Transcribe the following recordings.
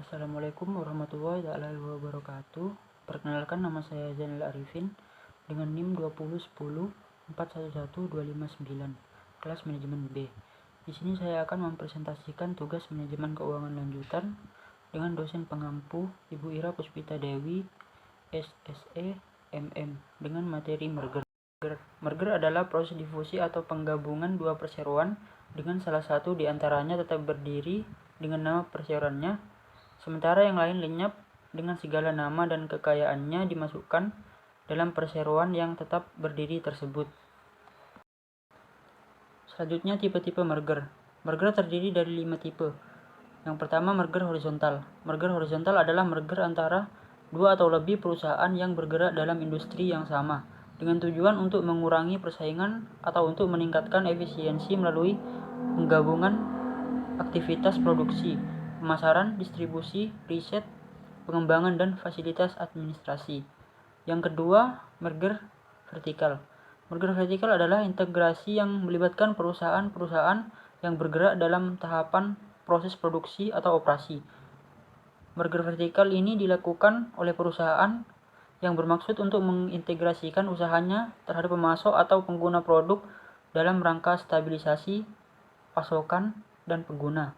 Assalamualaikum warahmatullahi wabarakatuh. Perkenalkan, nama saya Zainal Arifin dengan NIM 20104111259, kelas manajemen B. Di sini saya akan mempresentasikan tugas manajemen keuangan lanjutan dengan dosen pengampu Ibu Ira Puspita Dewi, SSE, MM, dengan materi merger. Merger adalah proses difusi atau penggabungan dua perseroan dengan salah satu di antaranya tetap berdiri dengan nama perseroannya, sementara yang lain lenyap dengan segala nama dan kekayaannya dimasukkan dalam perseroan yang tetap berdiri tersebut. Selanjutnya, tipe-tipe merger. Merger terdiri dari 5 tipe. Yang pertama, merger horizontal. Merger horizontal adalah merger antara dua atau lebih perusahaan yang bergerak dalam industri yang sama, dengan tujuan untuk mengurangi persaingan atau untuk meningkatkan efisiensi melalui penggabungan aktivitas produksi, pemasaran, distribusi, riset, pengembangan, dan fasilitas administrasi. Yang kedua, merger vertikal. Merger vertikal adalah integrasi yang melibatkan perusahaan-perusahaan yang bergerak dalam tahapan proses produksi atau operasi. Merger vertikal ini dilakukan oleh perusahaan yang bermaksud untuk mengintegrasikan usahanya terhadap pemasok atau pengguna produk dalam rangka stabilisasi pasokan dan pengguna.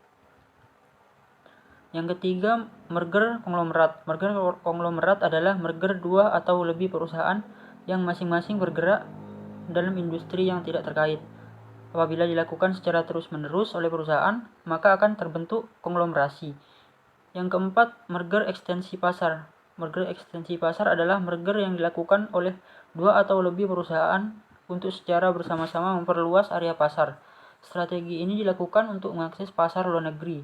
Yang ketiga, merger konglomerat. Merger konglomerat adalah merger dua atau lebih perusahaan yang masing-masing bergerak dalam industri yang tidak terkait. Apabila dilakukan secara terus-menerus oleh perusahaan, maka akan terbentuk konglomerasi. Yang keempat, merger ekstensi pasar. Merger ekstensi pasar adalah merger yang dilakukan oleh dua atau lebih perusahaan untuk secara bersama-sama memperluas area pasar. Strategi ini dilakukan untuk mengakses pasar luar negeri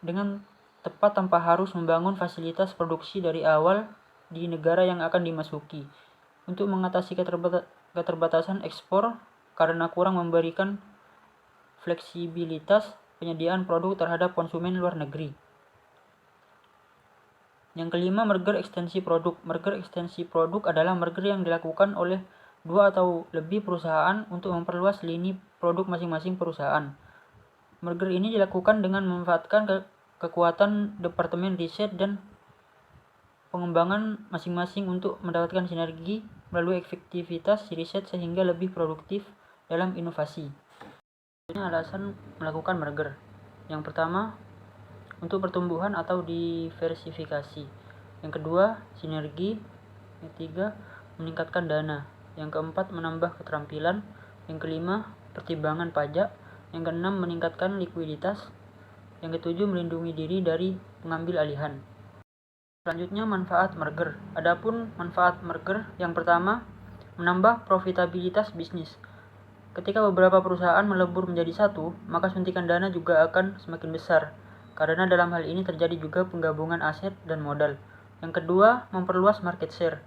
dengan tepat tanpa harus membangun fasilitas produksi dari awal di negara yang akan dimasuki. Untuk mengatasi keterbatasan ekspor karena kurang memberikan fleksibilitas penyediaan produk terhadap konsumen luar negeri. Yang kelima, merger ekstensi produk. Merger ekstensi produk adalah merger yang dilakukan oleh dua atau lebih perusahaan untuk memperluas lini produk masing-masing perusahaan. Merger ini dilakukan dengan memanfaatkan kekuatan departemen riset dan pengembangan masing-masing untuk mendapatkan sinergi melalui efektivitas riset sehingga lebih produktif dalam inovasi. Ini alasan melakukan merger. Yang pertama, untuk pertumbuhan atau diversifikasi. Yang kedua, sinergi. Yang ketiga, meningkatkan dana. Yang keempat, menambah keterampilan. Yang kelima, pertimbangan pajak. Yang keenam, meningkatkan likuiditas. Yang ketujuh, melindungi diri dari pengambil alihan. Selanjutnya, manfaat merger. Adapun manfaat merger, yang pertama, menambah profitabilitas bisnis. Ketika beberapa perusahaan melebur menjadi satu, maka suntikan dana juga akan semakin besar, karena dalam hal ini terjadi juga penggabungan aset dan modal. Yang kedua, memperluas market share.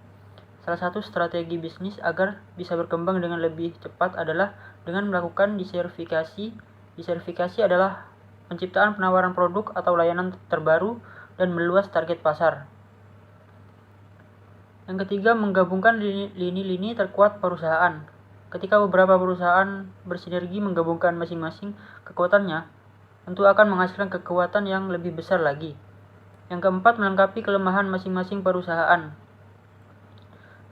Salah satu strategi bisnis agar bisa berkembang dengan lebih cepat adalah dengan melakukan diversifikasi. Diversifikasi adalah penciptaan penawaran produk atau layanan terbaru dan meluas target pasar. Yang ketiga, menggabungkan lini-lini terkuat perusahaan. Ketika beberapa perusahaan bersinergi menggabungkan masing-masing kekuatannya, tentu akan menghasilkan kekuatan yang lebih besar lagi. Yang keempat, melengkapi kelemahan masing-masing perusahaan.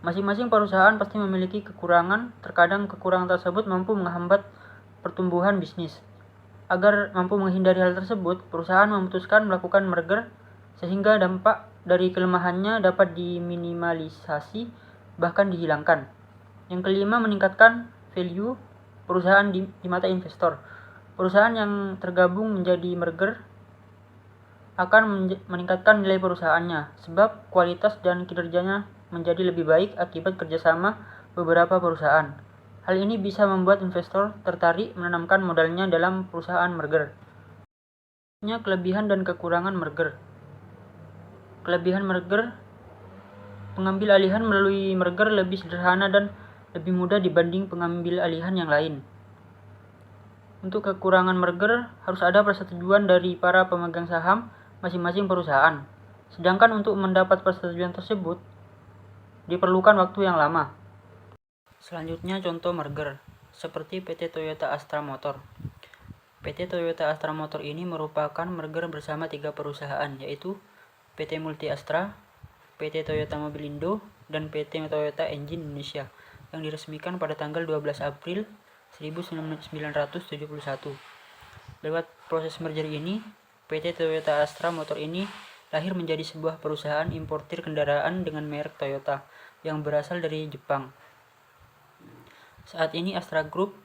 Masing-masing perusahaan pasti memiliki kekurangan, terkadang kekurangan tersebut mampu menghambat pertumbuhan bisnis. Agar mampu menghindari hal tersebut, perusahaan memutuskan melakukan merger sehingga dampak dari kelemahannya dapat diminimalisasi, bahkan dihilangkan. Yang kelima, meningkatkan value perusahaan di mata investor. Perusahaan yang tergabung menjadi merger akan meningkatkan nilai perusahaannya, sebab kualitas dan kinerjanya menjadi lebih baik akibat kerjasama beberapa perusahaan. Hal ini bisa membuat investor tertarik menanamkan modalnya dalam perusahaan merger. Kelebihan dan kekurangan merger. Kelebihan merger: pengambil alihan melalui merger lebih sederhana dan lebih mudah dibanding pengambil alihan yang lain. Untuk kekurangan merger, harus ada persetujuan dari para pemegang saham masing-masing perusahaan. Sedangkan untuk mendapat persetujuan tersebut diperlukan waktu yang lama. Selanjutnya, contoh merger seperti PT Toyota Astra Motor. PT Toyota Astra Motor ini merupakan merger bersama 3 perusahaan, yaitu PT Multi Astra, PT Toyota Mobilindo, dan PT Toyota Engine Indonesia, yang diresmikan pada tanggal 12 April 1971. Lewat proses merger ini, PT Toyota Astra Motor ini lahir menjadi sebuah perusahaan importir kendaraan dengan merek Toyota yang berasal dari Jepang. Saat ini Astra Group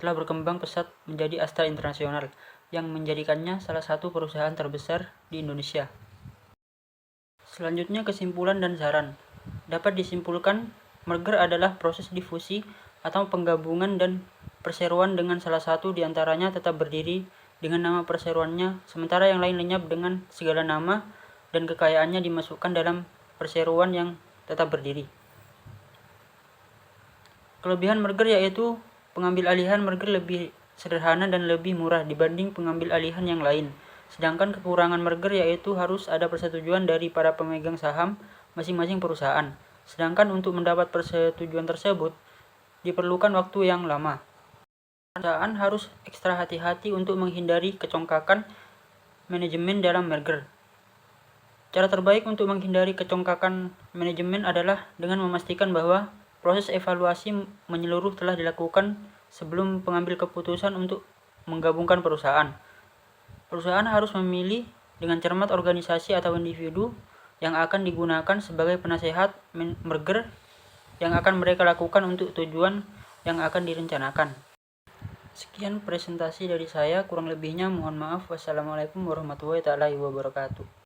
telah berkembang pesat menjadi Astra Internasional yang menjadikannya salah satu perusahaan terbesar di Indonesia. Selanjutnya kesimpulan dan saran. Dapat disimpulkan, merger adalah proses difusi atau penggabungan dan perseroan dengan salah satu di antaranya tetap berdiri dengan nama perseroannya, sementara yang lain lenyap dengan segala nama dan kekayaannya dimasukkan dalam perseroan yang tetap berdiri. Kelebihan merger yaitu pengambil alihan merger lebih sederhana dan lebih murah dibanding pengambil alihan yang lain. Sedangkan kekurangan merger yaitu harus ada persetujuan dari para pemegang saham masing-masing perusahaan. Sedangkan untuk mendapat persetujuan tersebut diperlukan waktu yang lama. Perusahaan harus ekstra hati-hati untuk menghindari kecongkakan manajemen dalam merger. Cara terbaik untuk menghindari kecongkakan manajemen adalah dengan memastikan bahwa proses evaluasi menyeluruh telah dilakukan sebelum pengambil keputusan untuk menggabungkan perusahaan. Perusahaan harus memilih dengan cermat organisasi atau individu yang akan digunakan sebagai penasehat merger yang akan mereka lakukan untuk tujuan yang akan direncanakan. Sekian presentasi dari saya, kurang lebihnya mohon maaf. Wassalamualaikum warahmatullahi wabarakatuh.